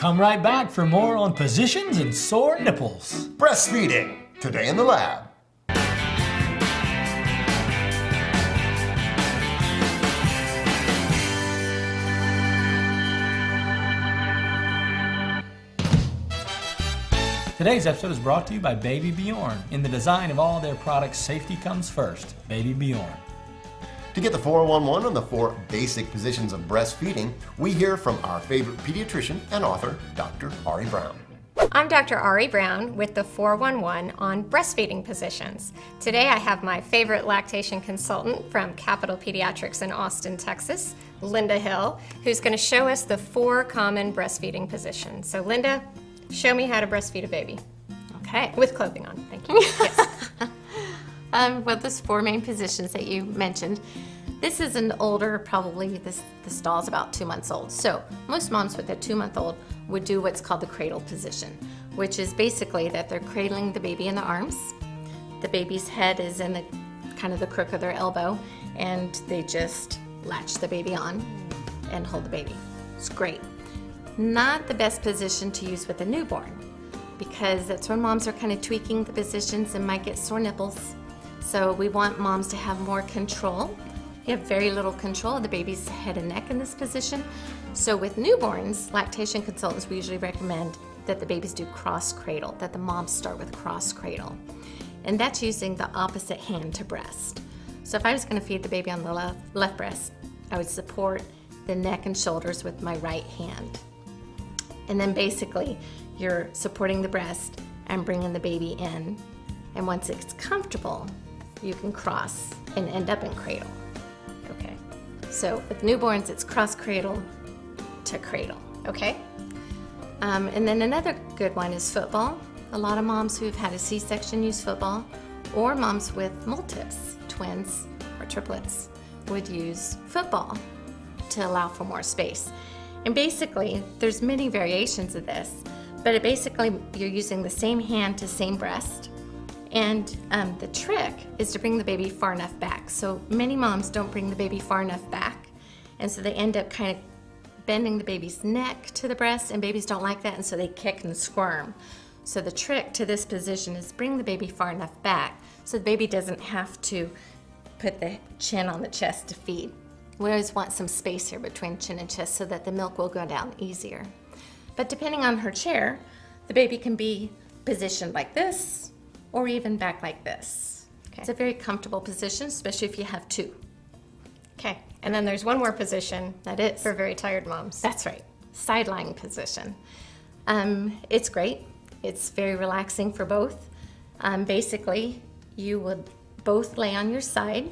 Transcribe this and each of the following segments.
come right back for more on positions and sore nipples. Breastfeeding, today in the lab. Today's episode is brought to you by Baby Bjorn. In the design of all their products, safety comes first. Baby Bjorn. To get the 411 on the 4 basic positions of breastfeeding, we hear from our favorite pediatrician and author, Dr. Ari Brown. I'm Dr. Ari Brown with the 411 on breastfeeding positions. Today I have my favorite lactation consultant from Capital Pediatrics in Austin, Texas, Linda Hill, who's going to show us the 4 common breastfeeding positions. So Linda, show me how to breastfeed a baby. Okay. With clothing on, thank you. Yes. Well, there's 4 main positions that you mentioned. This is an older, probably this doll's about 2 months old. So most moms with a 2-month-old would do what's called the cradle position, which is basically that they're cradling the baby in the arms. The baby's head is in the kind of the crook of their elbow, and they just latch the baby on and hold the baby. It's great. Not the best position to use with a newborn, because that's when moms are kind of tweaking the positions and might get sore nipples. So we want moms to have more control. You have very little control of the baby's head and neck in this position. So with newborns, lactation consultants, we usually recommend that the babies do cross cradle, that the moms start with cross cradle. And that's using the opposite hand to breast. So if I was going to feed the baby on the left breast, I would support the neck and shoulders with my right hand. And then basically, you're supporting the breast and bringing the baby in. And once it's comfortable, you can cross and end up in cradle. Okay. So with newborns, it's cross cradle to cradle. Okay. And then another good one is football. A lot of moms who've had a C-section use football, or moms with multips, twins or triplets, would use football to allow for more space. And basically, there's many variations of this, but you're using the same hand to same breast. And the trick is to bring the baby far enough back. So many moms don't bring the baby far enough back, and so they end up kind of bending the baby's neck to the breast, and babies don't like that, and so they kick and squirm. So the trick to this position is bring the baby far enough back so the baby doesn't have to put the chin on the chest to feed. We always want some space here between chin and chest so that the milk will go down easier. But depending on her chair, the baby can be positioned like this or even back like this. Okay. It's a very comfortable position, especially if you have 2. Okay. And then there's one more position. That is. For very tired moms. That's right. Side lying position. It's great. It's very relaxing for both. Basically, you would both lay on your side.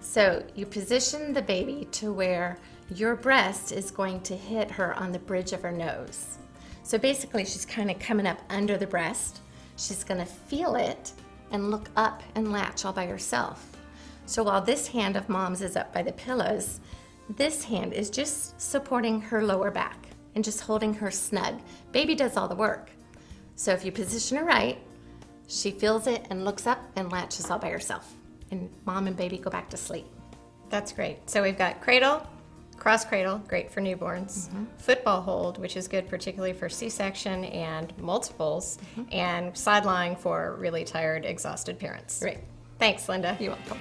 So you position the baby to where your breast is going to hit her on the bridge of her nose. So basically she's kind of coming up under the breast. She's going to feel it and look up and latch all by herself. So while this hand of mom's is up by the pillows, this hand is just supporting her lower back and just holding her snug. Baby does all the work. So if you position her right, she feels it and looks up and latches all by herself. And mom and baby go back to sleep. That's great. So we've got cradle, cross cradle, great for newborns, football hold, which is good particularly for C-section and multiples, and side lying for really tired, exhausted parents. Great. Thanks, Linda. You're welcome.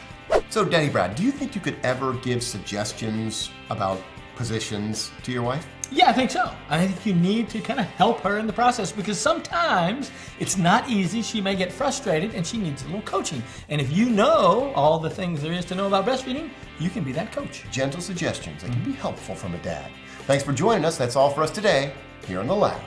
So, Daddy Brad, do you think you could ever give suggestions about positions to your wife? Yeah, I think so. I think you need to kind of help her in the process, because sometimes it's not easy. She may get frustrated and she needs a little coaching. And if you know all the things there is to know about breastfeeding, you can be that coach. Gentle suggestions that can be helpful from a dad. Thanks for joining us. That's all for us today here in the lab.